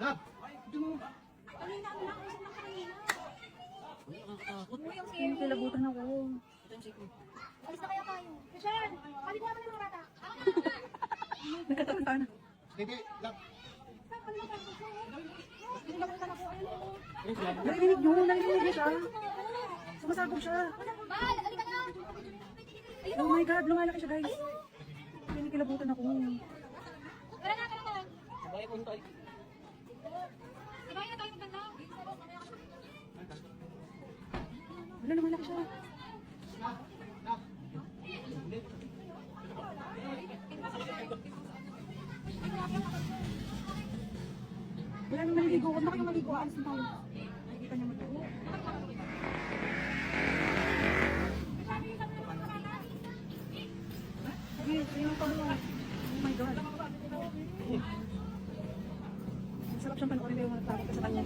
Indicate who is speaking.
Speaker 1: Lab!
Speaker 2: Kanina ako nakausap ng kanina.
Speaker 3: Uy, nakakatakot.
Speaker 2: Uy, ang scary.
Speaker 4: Kilabutan ako.
Speaker 3: Ito yung secret.
Speaker 2: Alis na kaya tayo. Michelle, kami ko naman ng mga bata.
Speaker 4: Nagkataon na.
Speaker 1: Hindi, lab.
Speaker 4: Narinig nyo, narinig niya siya. Sumasabog siya.
Speaker 2: Mahal, alika na.
Speaker 4: Oh my God, lumalaki siya guys. Kinikilabutan ako.
Speaker 2: Tara na, tara na.
Speaker 3: Sabay po tayo.
Speaker 2: Sabay na tayo maganda.
Speaker 4: Wala, lumalaki siya. Wala nang maligo. Huwag na kayo maligo. Alis na tayo. Nakikita niya maligo. Sige, sige pa mo. Oh my God. Masarap siyang panoorin yung mga takot ka sa kanya.